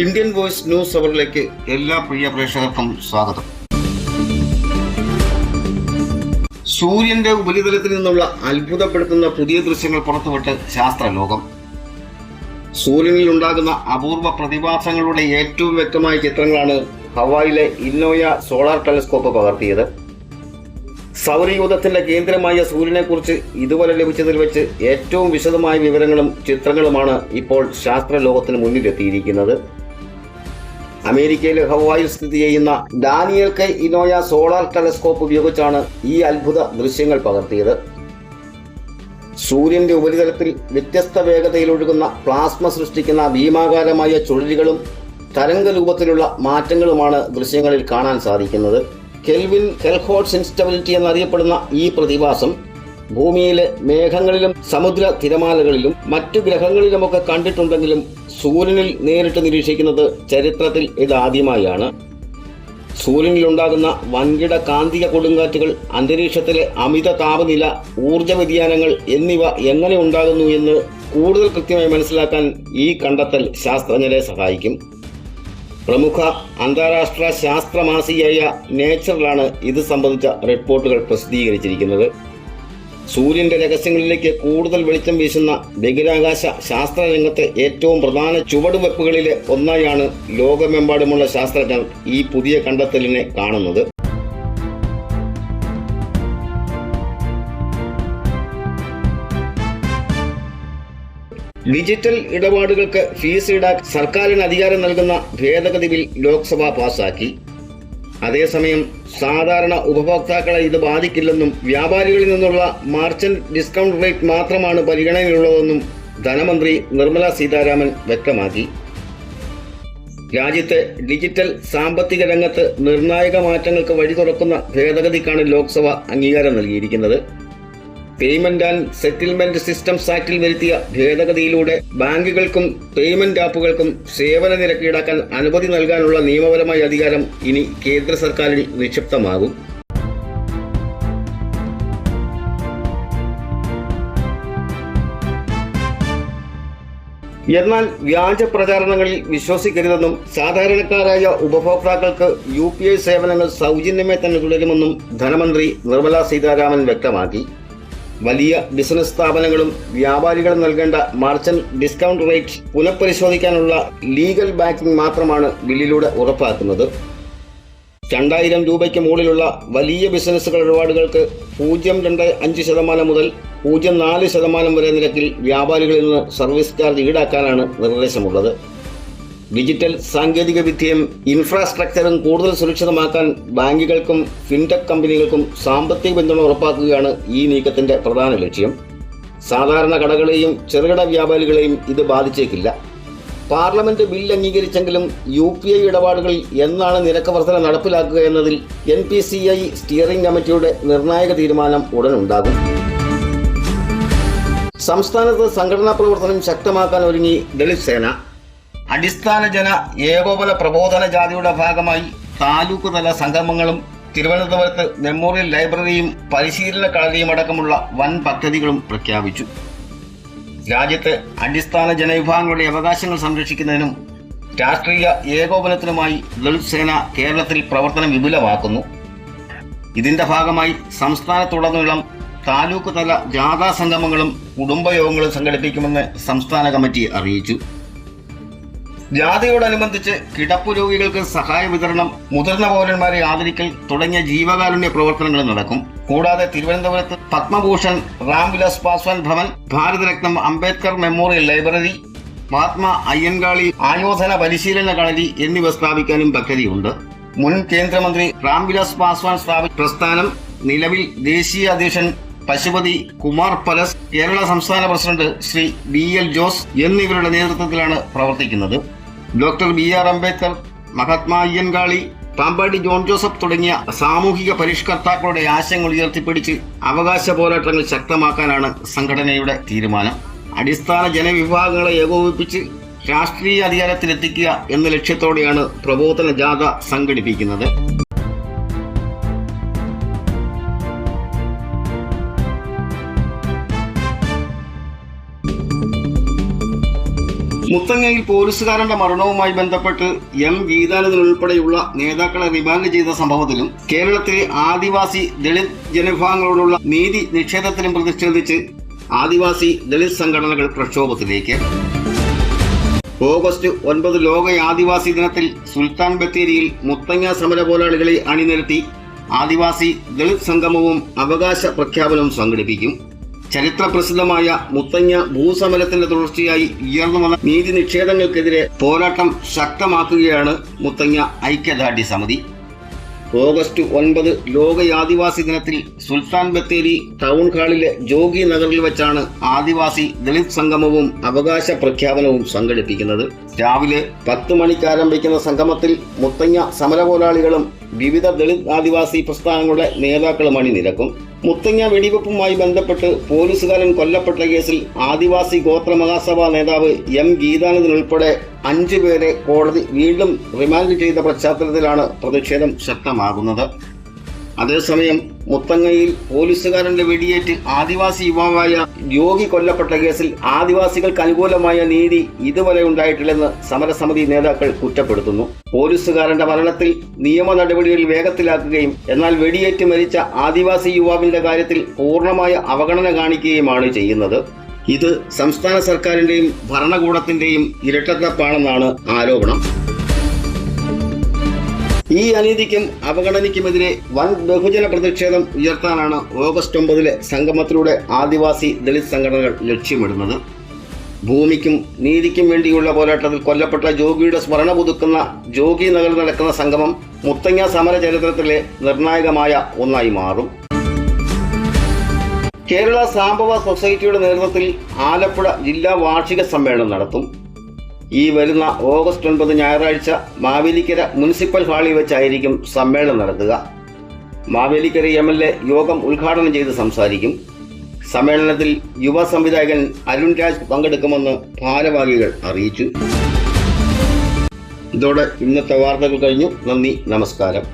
Indian voice news അവറിലേക്ക് എല്ലാ പ്രിയ പ്രേക്ഷകർക്കും സ്വാഗതം. സൂര്യന്റെ ഉപരിതലത്തിൽ നിന്നുള്ള അത്ഭുതപ്പെടുത്തുന്ന പുതിയ ദൃശ്യങ്ങൾ പുറത്തുവിട്ട് ശാസ്ത്രലോകം. സൂര്യനിൽ ഉണ്ടാകുന്ന അപൂർവ പ്രതിഭാസങ്ങളുടെ ഏറ്റവും വ്യക്തമായ ചിത്രങ്ങളാണ് ഹവായിലെ ഇന്നോയ സോളാർ ടെലസ്കോപ്പ് പകർത്തിയത്. സൗരയൂഥത്തിന്റെ കേന്ദ്രമായ സൂര്യനെക്കുറിച്ച് ഇതുവരെ ലഭിച്ചതിൽ വെച്ച് ഏറ്റവും വിശദമായ വിവരങ്ങളും ചിത്രങ്ങളുമാണ് ഇപ്പോൾ ശാസ്ത്രലോകത്തിന് മുന്നിലെത്തിയിരിക്കുന്നത്. അമേരിക്കയിലെ ഹവായിൽ സ്ഥിതി ചെയ്യുന്ന ഡാനിയൽ കെ ഇനോയ സോളാർ ടെലസ്കോപ്പ് ഉപയോഗിച്ചാണ് ഈ അത്ഭുത ദൃശ്യങ്ങൾ പകർത്തിയത്. സൂര്യന്റെ ഉപരിതലത്തിൽ വ്യത്യസ്ത വേഗതയിൽ ഒഴുകുന്ന പ്ലാസ്മ സൃഷ്ടിക്കുന്ന ഭീമാകാരമായ ചുഴലികളും തരംഗരൂപത്തിലുള്ള മാറ്റങ്ങളുമാണ് ദൃശ്യങ്ങളിൽ കാണാൻ സാധിക്കുന്നത്. കെൽവിൻ ഹെൽഹോൾട്സ് ഇൻസ്റ്റബിലിറ്റി എന്നറിയപ്പെടുന്ന ഈ പ്രതിഭാസം ഭൂമിയിലെ മേഘങ്ങളിലും സമുദ്ര തിരമാലകളിലും മറ്റു ഗ്രഹങ്ങളിലുമൊക്കെ കണ്ടിട്ടുണ്ടെങ്കിലും സൂര്യനിൽ നേരിട്ട് നിരീക്ഷിക്കുന്നത് ചരിത്രത്തിൽ ഇതാദ്യമായാണ്. സൂര്യനിൽ ഉണ്ടാകുന്ന വൻകിട കാന്തിക കൊടുങ്കാറ്റുകൾ, അന്തരീക്ഷത്തിലെ അമിത താപനില, ഊർജ വ്യതിയാനങ്ങൾ എന്നിവ എങ്ങനെ ഉണ്ടാകുന്നു എന്ന് കൂടുതൽ കൃത്യമായി മനസ്സിലാക്കാൻ ഈ കണ്ടെത്തൽ ശാസ്ത്രജ്ഞരെ സഹായിക്കും. പ്രമുഖ അന്താരാഷ്ട്ര ശാസ്ത്ര മാസികയായ നേച്ചറിലാണ് ഇത് സംബന്ധിച്ച റിപ്പോർട്ടുകൾ പ്രസിദ്ധീകരിച്ചിരിക്കുന്നത്. സൂര്യന്റെ രഹസ്യങ്ങളിലേക്ക് കൂടുതൽ വെളിച്ചം വീശുന്ന ബഹിരാകാശ ശാസ്ത്ര രംഗത്തെ ഏറ്റവും പ്രധാന ചുവടുവെപ്പുകളിലെ ഒന്നായാണ് ലോകമെമ്പാടുമുള്ള ശാസ്ത്രജ്ഞർ ഈ പുതിയ കണ്ടെത്തലിനെ കാണുന്നത്. ഡിജിറ്റൽ ഇടപാടുകൾക്ക് ഫീസ് ഈടാക്കാൻ സർക്കാരിന് അധികാരം നൽകുന്ന ഭേദഗതി ബിൽ ലോക്സഭ പാസാക്കി. അതേസമയം സാധാരണ ഉപഭോക്താക്കളെ ഇത് ബാധിക്കില്ലെന്നും വ്യാപാരികളിൽ നിന്നുള്ള മർച്ചന്റ് ഡിസ്കൗണ്ട് റേറ്റ് മാത്രമാണ് പരിഗണനയുള്ളതെന്നും ധനമന്ത്രി നിർമ്മല സീതാരാമൻ വ്യക്തമാക്കി. രാജ്യത്തെ ഡിജിറ്റൽ സാമ്പത്തിക രംഗത്ത് നിർണായക മാറ്റങ്ങൾക്ക് വഴി തുറക്കുന്ന ഭേദഗതിക്കാണ് ലോക്സഭ അംഗീകാരം നൽകിയിരിക്കുന്നത്. പേയ്മെന്റ് ആൻഡ് സെറ്റിൽമെന്റ് സിസ്റ്റംസ് ആക്ടിൽ വരുത്തിയ ഭേദഗതിയിലൂടെ ബാങ്കുകൾക്കും പേയ്മെന്റ് ആപ്പുകൾക്കും സേവന നിരക്ക് ഈടാക്കാൻ അനുമതി നൽകാനുള്ള നിയമപരമായ അധികാരം ഇനി കേന്ദ്ര സർക്കാരിൽ നിക്ഷിപ്തമാകും. എന്നാൽ വ്യാജ പ്രചാരണങ്ങളിൽ വിശ്വസിക്കരുതെന്നും സാധാരണക്കാരായ ഉപഭോക്താക്കൾക്ക് UPI സേവനങ്ങൾ സൗജന്യമായി തന്നെ തുടരുമെന്നും ധനമന്ത്രി നിർമ്മല സീതാരാമൻ വ്യക്തമാക്കി. വലിയ ബിസിനസ് സ്ഥാപനങ്ങളും വ്യാപാരികളും നൽകേണ്ട മർച്ചന്റ് ഡിസ്കൗണ്ട് റേറ്റ് പുനഃപരിശോധിക്കാനുള്ള ലീഗൽ ബാക്കിംഗ് മാത്രമാണ് ബില്ലിലൂടെ ഉറപ്പാക്കുന്നത്. 2000 രൂപയ്ക്ക് മുകളിലുള്ള വലിയ ബിസിനസ്സുകൾ ഇടപാടുകൾക്ക് 0.25% മുതൽ 0.4% വരെ നിരക്കിൽ വ്യാപാരികളിൽ നിന്ന് സർവീസ് ചാർജ് ഈടാക്കാനാണ് നിർദ്ദേശമുള്ളത്. ഡിജിറ്റൽ സാങ്കേതിക വിദ്യയും ഇൻഫ്രാസ്ട്രക്ചറും കൂടുതൽ സുരക്ഷിതമാക്കാൻ ബാങ്കുകൾക്കും ഫിൻടെക് കമ്പനികൾക്കും സാമ്പത്തിക പിന്തുണ ഉറപ്പാക്കുകയാണ് ഈ നീക്കത്തിന്റെ പ്രധാന ലക്ഷ്യം. സാധാരണ കടകളെയും ചെറുകിട വ്യാപാരികളെയും ഇത് ബാധിച്ചേക്കില്ല. പാർലമെന്റ് ബിൽ അംഗീകരിച്ചെങ്കിലും UPI ഇടപാടുകളിൽ എന്നാണ് നിരക്ക് വർധന നടപ്പിലാക്കുക എന്നതിൽ NPCI സ്റ്റിയറിംഗ് കമ്മിറ്റിയുടെ നിർണായക തീരുമാനം ഉടനുണ്ടാകും. സംസ്ഥാനത്ത് സംഘടനാ പ്രവർത്തനം ശക്തമാക്കാൻ ഒരുങ്ങി ദളിത് സേന. അടിസ്ഥാന ജന ഏകോപന പ്രബോധന ജാഥയുടെ ഭാഗമായി താലൂക്ക് തല സംഗമങ്ങളും തിരുവനന്തപുരത്ത് മെമ്മോറിയൽ ലൈബ്രറിയും പരിശീലന കളരിയും അടക്കമുള്ള വൻ പദ്ധതികളും പ്രഖ്യാപിച്ചു. രാജ്യത്തെ അടിസ്ഥാന ജനവിഭാഗങ്ങളുടെ അവകാശങ്ങൾ സംരക്ഷിക്കുന്നതിനും രാഷ്ട്രീയ ഏകോപനത്തിനുമായി ദളിത് സേന കേരളത്തിൽ പ്രവർത്തനം വിപുലമാക്കുന്നു. ഇതിന്റെ ഭാഗമായി സംസ്ഥാനത്തുടനീളം താലൂക്ക് തല ജാഥാ സംഗമങ്ങളും കുടുംബയോഗങ്ങളും സംഘടിപ്പിക്കുമെന്ന് സംസ്ഥാന കമ്മിറ്റി അറിയിച്ചു. ജാഥയോടനുബന്ധിച്ച് കിടപ്പു രോഗികൾക്ക് സഹായ വിതരണം, മുതിർന്ന പൗരന്മാരെ ആദരിക്കൽ തുടങ്ങിയ ജീവകാരുണ്യ പ്രവർത്തനങ്ങൾ നടക്കും. കൂടാതെ തിരുവനന്തപുരത്ത് പത്മഭൂഷൺ രാംവിലാസ് പാസ്വാൻ ഭവൻ, ഭാരതരത്നം അംബേദ്കർ മെമ്മോറിയൽ ലൈബ്രറി, മഹാത്മാ അയ്യൻകാളി ആയോധന പരിശീലന കളരി എന്നിവ സ്ഥാപിക്കാനും പദ്ധതിയുണ്ട്. മുൻ കേന്ദ്രമന്ത്രി രാംവിലാസ് പാസ്വാൻ സ്ഥാപിച്ച പ്രസ്ഥാനം നിലവിൽ ദേശീയ അധ്യക്ഷൻ പശുപതി കുമാർ പലസ്, കേരള സംസ്ഥാന പ്രസിഡന്റ് ശ്രീ BL ജോസ് എന്നിവരുടെ നേതൃത്വത്തിലാണ് പ്രവർത്തിക്കുന്നത്. Doctor BR Ambedkar, Mahatma Ayyankali, Pampady John Joseph തുടങ്ങിയ സാമൂഹിക പരിഷ്കർത്താക്കളുടെ ആശയങ്ങൾ ഉയർത്തിപ്പിടിച്ച് അവകാശ പോരാട്ടങ്ങൾ ശക്തമാക്കാനാണ് സംഘടനയുടെ തീരുമാനം. അടിസ്ഥാന ജനവിഭാഗങ്ങളെ ഏകോപിപ്പിച്ച് രാഷ്ട്രീയ അധികാരത്തിലെത്തിക്കുക എന്ന ലക്ഷ്യത്തോടെയാണ് പ്രബോധന ജാഥ സംഘടിപ്പിക്കുന്നത്. മുത്തങ്ങയിൽ പോലീസുകാരന്റെ മരണവുമായി ബന്ധപ്പെട്ട് എം ഗീതാനന്ദൻ ഉൾപ്പെടെയുള്ള നേതാക്കളെ റിമാൻഡ് ചെയ്ത സംഭവത്തിലും കേരളത്തിലെ ആദിവാസി ദളിത് ജനവിഭാഗങ്ങളോടുള്ള നീതി നിഷേധത്തിലും പ്രതിഷേധിച്ച് ആദിവാസി ദളിത് സംഘടനകൾ പ്രക്ഷോഭത്തിലേക്ക്. ഓഗസ്റ്റ് 9 ലോക ആദിവാസി ദിനത്തിൽ സുൽത്താൻ ബത്തേരിയിൽ മുത്തങ്ങ സമര പോരാളികളെ അണിനിരത്തി ആദിവാസി ദളിത് സംഗമവും അവകാശ പ്രഖ്യാപനവും സംഘടിപ്പിക്കും. ചരിത്ര പ്രസിദ്ധമായ മുത്തങ്ങ ഭൂസമരത്തിന്റെ തുടർച്ചയായി ഉയർന്നു വന്ന നീതി നിഷേധങ്ങൾക്കെതിരെ പോരാട്ടം ശക്തമാക്കുകയാണ് മുത്തങ്ങ ഐക്യദാർഢ്യ സമിതി. ഓഗസ്റ്റ് 9 ലോക ആദിവാസി ദിനത്തിൽ സുൽത്താൻ ബത്തേരി ടൗൺ ഹാളിലെ ജോഗി നഗറിൽ വെച്ചാണ് ആദിവാസി ദളിത് സംഗമവും അവകാശ പ്രഖ്യാപനവും സംഘടിപ്പിക്കുന്നത്. രാവിലെ 10 മണിക്ക് ആരംഭിക്കുന്ന സംഗമത്തിൽ മുത്തങ്ങ സമരപോരാളികളും വിവിധ ദളിത് ആദിവാസി പ്രസ്ഥാനങ്ങളുടെ നേതാക്കളും അണിനിരക്കും. മുത്തങ്ങ വെടിവെപ്പുമായി ബന്ധപ്പെട്ട് പോലീസുകാരൻ കൊല്ലപ്പെട്ട കേസിൽ ആദിവാസി ഗോത്ര മഹാസഭാ നേതാവ് എം ഗീതാനന്ദൻ ഉൾപ്പെടെ 5 പേരെ കോടതി വീണ്ടും റിമാൻഡ് ചെയ്ത പശ്ചാത്തലത്തിലാണ് പ്രതിഷേധം ശക്തമാകുന്നത്. അതേസമയം മുത്തങ്ങയിൽ പോലീസുകാരന്റെ വെടിയേറ്റ് ആദിവാസി യുവാവായ യോഗി കൊല്ലപ്പെട്ട കേസിൽ ആദിവാസികൾക്ക് അനുകൂലമായ നീതി ഇതുവരെ ഉണ്ടായിട്ടില്ലെന്ന് സമരസമിതി നേതാക്കൾ കുറ്റപ്പെടുത്തുന്നു. പോലീസുകാരന്റെ മരണത്തിൽ നിയമ നടപടികൾ വേഗത്തിലാക്കുകയും എന്നാൽ വെടിയേറ്റ് മരിച്ച ആദിവാസി യുവാവിന്റെ കാര്യത്തിൽ പൂർണ്ണമായ അവഗണന കാണിക്കുകയുമാണ് ചെയ്യുന്നത്. ഇത് സംസ്ഥാന സർക്കാരിന്റെയും ഭരണകൂടത്തിന്റെയും ഇരട്ടത്താപ്പാണെന്നാണ് ആരോപണം. ഈ അനീതിക്കും അവഗണനയ്ക്കുമെതിരെ വൻ ബഹുജന പ്രതിഷേധം ഉയർത്താനാണ് ഓഗസ്റ്റ് 9 സംഗമത്തിലൂടെ ആദിവാസി ദളിത് സംഘടനകൾ ലക്ഷ്യമിടുന്നത്. ഭൂമിക്കും നീതിക്കും വേണ്ടിയുള്ള പോരാട്ടത്തിൽ കൊല്ലപ്പെട്ട ജോഗിയുടെ സ്മരണ പുതുക്കുന്ന ജോഗി നഗറിൽ നടക്കുന്ന സംഗമം മുത്തങ്ങ സമര ചരിത്രത്തിലെ നിർണായകമായ ഒന്നായി മാറും. കേരള സാംബവ സൊസൈറ്റിയുടെ നേതൃത്വത്തിൽ ആലപ്പുഴ ജില്ലാ വാർഷിക സമ്മേളനം നടത്തും. ഈ വരുന്ന ഓഗസ്റ്റ് 9 ഞായറാഴ്ച മാവേലിക്കര മുനിസിപ്പൽ ഹാളിൽ വെച്ചായിരിക്കും സമ്മേളനം നടത്തുക. മാവേലിക്കര MLA യോഗം ഉദ്ഘാടനം ചെയ്ത് സംസാരിക്കും. സമ്മേളനത്തിൽ യുവ സംവിധായകൻ അരുൺ രാജ് പങ്കെടുക്കുമെന്ന് ഭാരവാഹികൾ അറിയിച്ചു. ഇതോടെ ഇന്നത്തെ വാർത്തകൾ കഴിഞ്ഞു. നന്ദി, നമസ്കാരം.